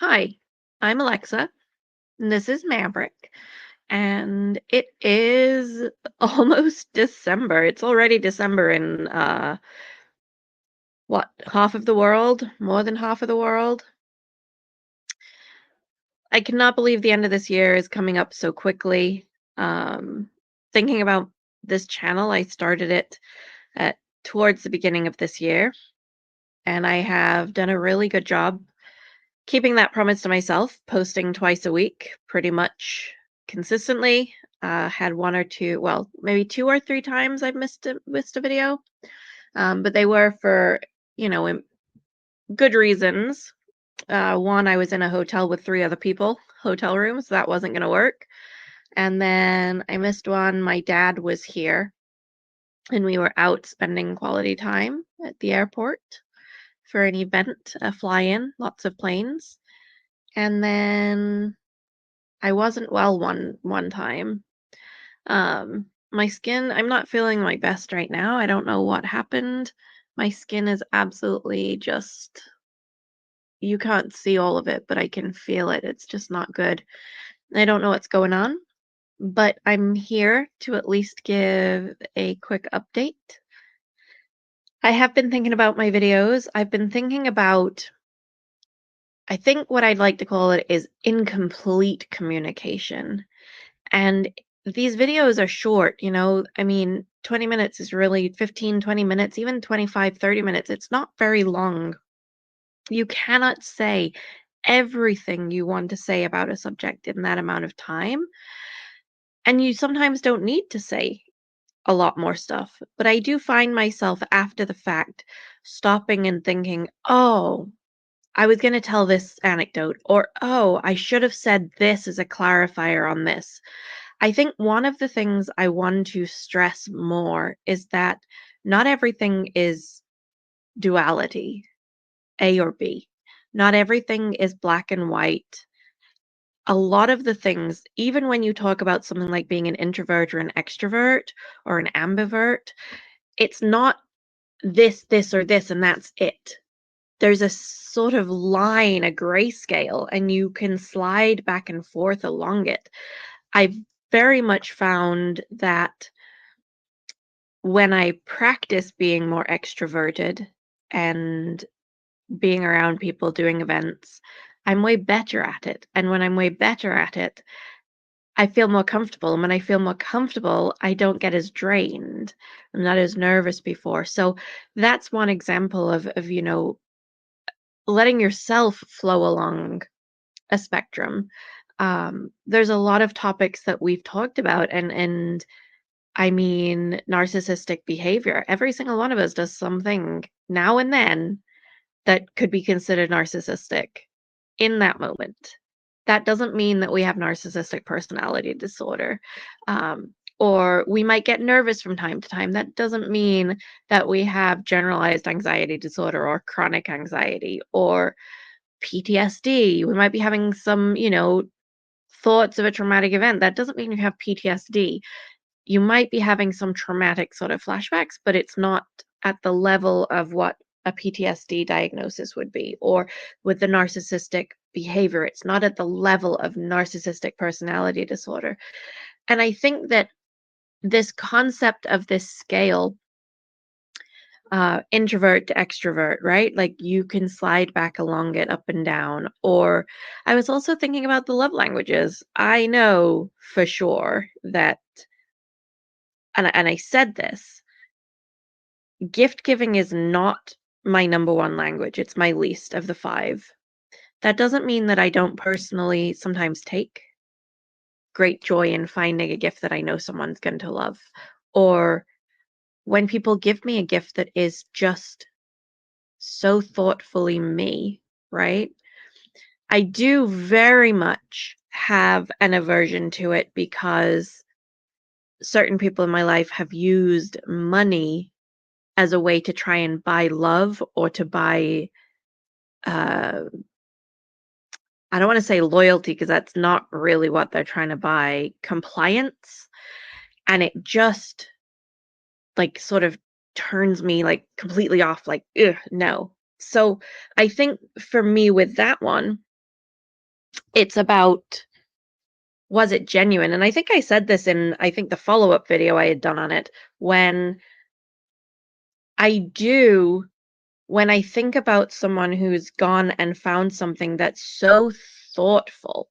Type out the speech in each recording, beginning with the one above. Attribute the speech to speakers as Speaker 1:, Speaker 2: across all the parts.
Speaker 1: Hi, I'm Alexa, and this is Maverick, and it is almost December. It's already December in what, half of the world? More than half of the world? I cannot believe the end of this year is coming up so quickly. Um, Thinking about this channel, I started it at towards the beginning of this year, and I have done a really good job keeping that promise to myself, posting twice a week, pretty much consistently. Had one or two, well, maybe two or three times I've missed a video, but they were for good reasons. One, I was in a hotel with three other people, hotel rooms, so that wasn't going to work. And then I missed one. My dad was here, and we were out spending quality time at the airport for an event, a fly-in, lots of planes. And then I wasn't well one time. My skin, I'm not feeling my best right now. I don't know what happened. My skin is absolutely just, you can't see all of it, but I can feel it. It's just not good. I don't know what's going on, but I'm here to at least give a quick update. I have been thinking about my videos. I've been thinking about, I think what I'd like to call it is incomplete communication. And these videos are short, I mean, 20 minutes is really 15, 20 minutes, even 25, 30 minutes. It's not very long. You cannot say everything you want to say about a subject in that amount of time. And you sometimes don't need to say a lot more stuff. But I do find myself after the fact stopping and thinking, oh, I was going to tell this anecdote, or oh, I should have said this as a clarifier on this. I think one of the things I want to stress more is that not everything is duality, A or B. Not everything is black and white. A lot of the things, even when you talk about something like being an introvert or an extrovert or an ambivert, it's not this, or this, and that's it. There's a sort of line, a grayscale, and you can slide back and forth along it. I've very much found that when I practice being more extroverted and being around people doing events, I'm way better at it. And when I'm way better at it, I feel more comfortable. And when I feel more comfortable, I don't get as drained. I'm not as nervous before. So that's one example of letting yourself flow along a spectrum. There's a lot of topics that we've talked about, and I mean, narcissistic behavior. Every single one of us does something now and then that could be considered narcissistic in that moment. That doesn't mean that we have narcissistic personality disorder. Or we might get nervous from time to time. That doesn't mean that we have generalized anxiety disorder or chronic anxiety or PTSD. We might be having some thoughts of a traumatic event. That doesn't mean you have PTSD. You might be having some traumatic sort of flashbacks, but it's not at the level of what a PTSD diagnosis would be, or with the narcissistic behavior. It's not at the level of narcissistic personality disorder. And I think that this concept of this scale, introvert to extrovert, right? Like you can slide back along it up and down. Or I was also thinking about the love languages. I know for sure that, and I said this, gift giving is not my number one language. It's my least of the five. That doesn't mean that I don't personally sometimes take great joy in finding a gift that I know someone's going to love. Or when people give me a gift that is just so thoughtfully me, right? I do very much have an aversion to it because certain people in my life have used money as a way to try and buy love or to buy uh I don't want to say loyalty because that's not really what they're trying to buy, compliance, and it just like sort of turns me like completely off, like ugh, no. So I think for me with that one, It's about, was it genuine? And I think I said this in, I think, the follow-up video I had done on it. When I do when I think about someone who's gone and found something that's so thoughtful,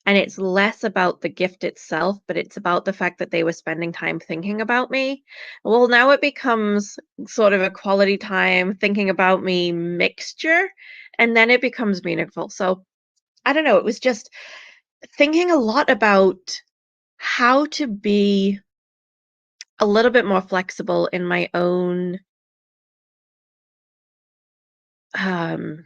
Speaker 1: and it's less about the gift itself, but it's about the fact that they were spending time thinking about me. Well, now it becomes sort of a quality time thinking about me mixture, and then it becomes meaningful. So I don't know. It was just thinking a lot about how to be a little bit more flexible in my own um,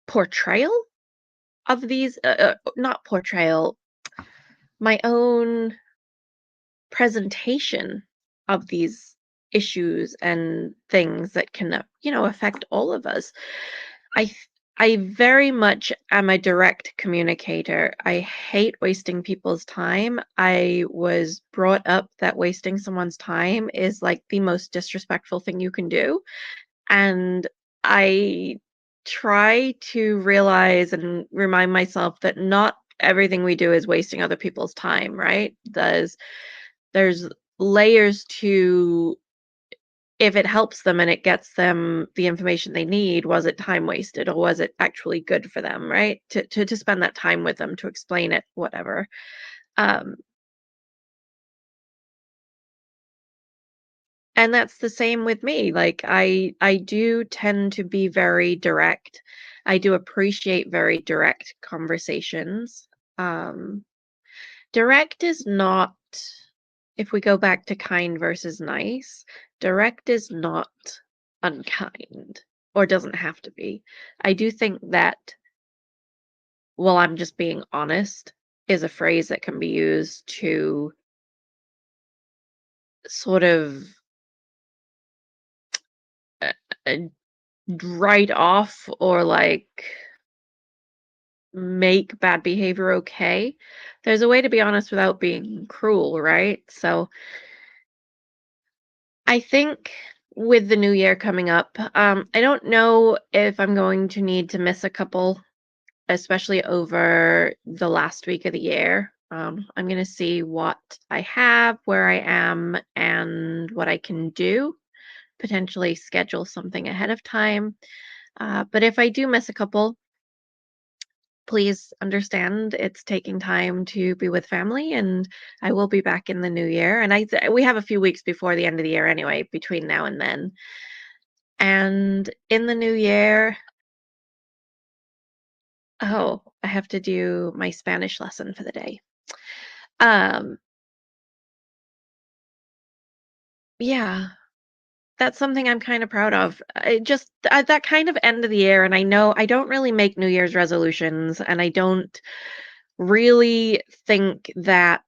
Speaker 1: portrayal of these, not portrayal, my own presentation of these issues and things that can, affect all of us. I th- I very much am a direct communicator. I hate wasting people's time. I was brought up that wasting someone's time is like the most disrespectful thing you can do. And I try to realize and remind myself that not everything we do is wasting other people's time, right? There's layers to, if it helps them and it gets them the information they need, was it time wasted or was it actually good for them, right? To spend that time with them, to explain it, whatever. Um, and that's the same with me. Like I do tend to be very direct. I do appreciate very direct conversations. Um, Direct is not, if we go back to kind versus nice, direct is not unkind, or doesn't have to be. I do think that, well, I'm just being honest, is a phrase that can be used to sort of uh, uh, write off or like make bad behavior okay. There's a way to be honest without being cruel, right? So I think with the new year coming up, I don't know if I'm going to need to miss a couple, especially over the last week of the year. I'm going to see what I have, where I am, and what I can do. Potentially schedule something ahead of time. But if I do miss a couple, please understand it's taking time to be with family, and I will be back in the new year. And we have a few weeks before the end of the year anyway, between now and then. And in the new year, oh, I have to do my Spanish lesson for the day. Um, yeah, that's something I'm kind of proud of. I just that kind of end of the year, and I know I don't really make New Year's resolutions, and I don't really think that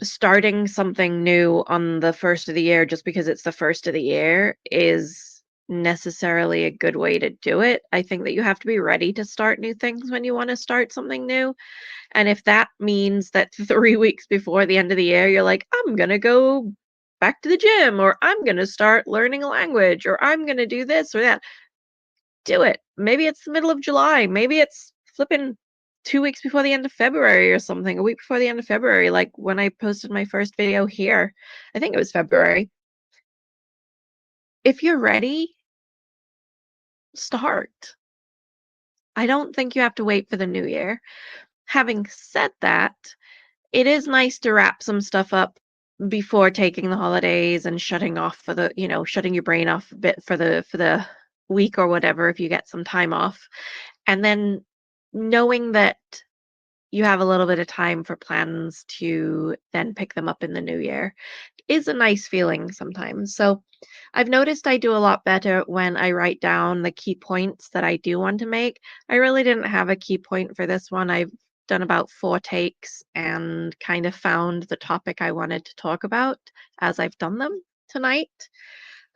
Speaker 1: starting something new on the first of the year just because it's the first of the year is necessarily a good way to do it. I think that you have to be ready to start new things when you want to start something new. And if that means that 3 weeks before the end of the year, you're like, "I'm gonna go back to the gym," or "I'm gonna start learning a language," or "I'm gonna do this or that," do it. Maybe it's the middle of July, maybe it's flipping 2 weeks before the end of February or something, a week before the end of February, like when I posted my first video here. I think it was February. If you're ready, start. I don't think you have to wait for the new year. Having said that, it is nice to wrap some stuff up before taking the holidays and shutting off for the, shutting your brain off a bit for the week or whatever if you get some time off. And then knowing that you have a little bit of time for plans to then pick them up in the new year is a nice feeling sometimes. So I've noticed I do a lot better when I write down the key points that I do want to make. I really didn't have a key point for this one. I've done about 4 takes and kind of found the topic I wanted to talk about as I've done them tonight.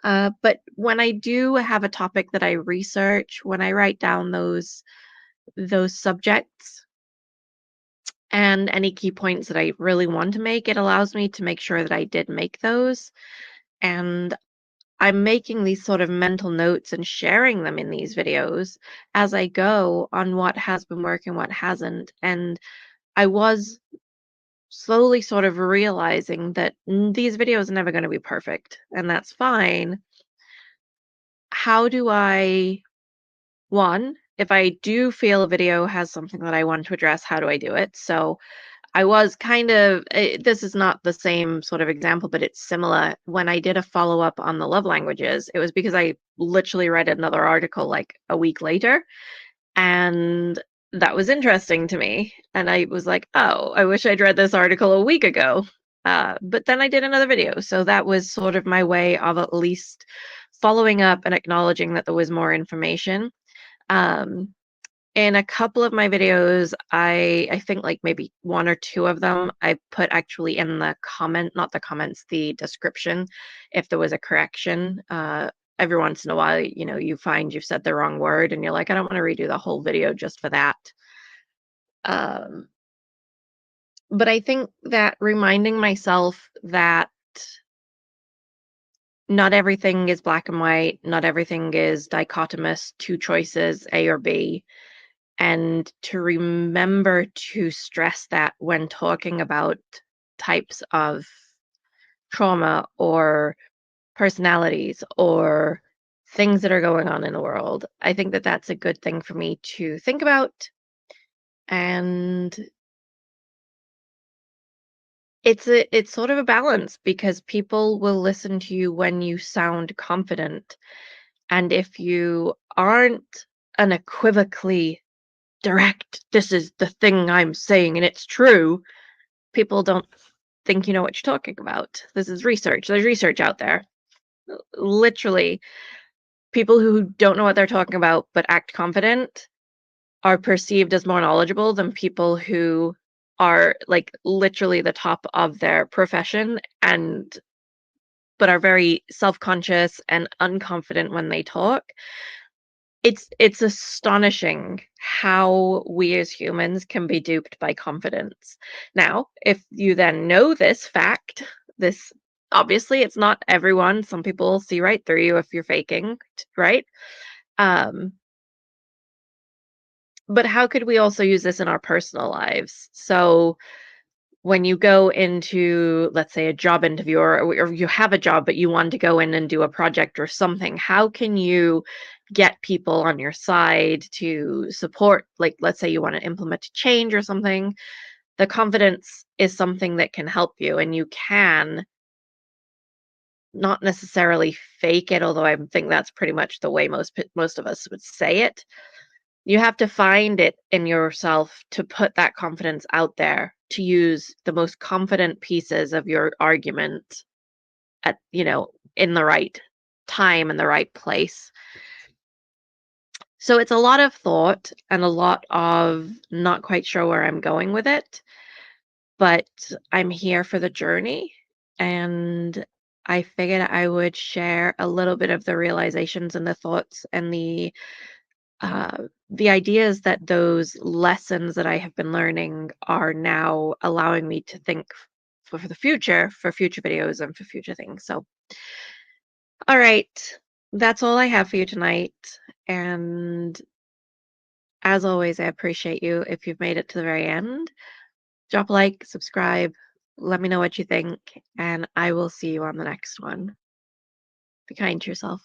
Speaker 1: But when I do have a topic that I research, when I write down those subjects and any key points that I really want to make, it allows me to make sure that I did make those. And I'm making these sort of mental notes and sharing them in these videos as I go on what has been working, what hasn't. And I was slowly sort of realizing that these videos are never going to be perfect, and that's fine. How do I, one, if I do feel a video has something that I want to address, how do I do it? So I was kind of, this is not the same sort of example, but it's similar. When I did a follow up on the love languages, it was because I literally read another article like a week later, and that was interesting to me. And I was like, oh, I wish I'd read this article a week ago. But then I did another video. So that was sort of my way of at least following up and acknowledging that there was more information. Um, in a couple of my videos, I think like maybe one or two of them, I put actually in the comment, not the comments, the description, if there was a correction. Every once in a while, you find you've said the wrong word and you're like, I don't want to redo the whole video just for that. Um, but I think that reminding myself that not everything is black and white, not everything is dichotomous, two choices, A or B, and to remember to stress that when talking about types of trauma or personalities or things that are going on in the world. I think that that's a good thing for me to think about. And it's sort of a balance because people will listen to you when you sound confident. And if you aren't unequivocally direct, this is the thing I'm saying and it's true, people don't think you know what you're talking about. This is research. There's research out there. Literally, people who don't know what they're talking about but act confident are perceived as more knowledgeable than people who are like literally the top of their profession and but are very self-conscious and unconfident when they talk. It's astonishing how we as humans can be duped by confidence. Now, if you then know this fact, this obviously it's not everyone. Some people see right through you if you're faking, right? Um, but how could we also use this in our personal lives? So when you go into, let's say, a job interview or you have a job, but you want to go in and do a project or something, how can you get people on your side to support? Like, let's say you want to implement a change or something. The confidence is something that can help you, and you can not necessarily fake it, although I think that's pretty much the way most of us would say it. You have to find it in yourself to put that confidence out there, to use the most confident pieces of your argument at, in the right time and the right place. So it's a lot of thought and a lot of not quite sure where I'm going with it, but I'm here for the journey. And I figured I would share a little bit of the realizations and the thoughts and the ideas that those lessons that I have been learning are now allowing me to think for the future, for future videos and for future things. So, all right, that's all I have for you tonight. And as always, I appreciate you if you've made it to the very end. Drop a like, subscribe, let me know what you think, and I will see you on the next one. Be kind to yourself.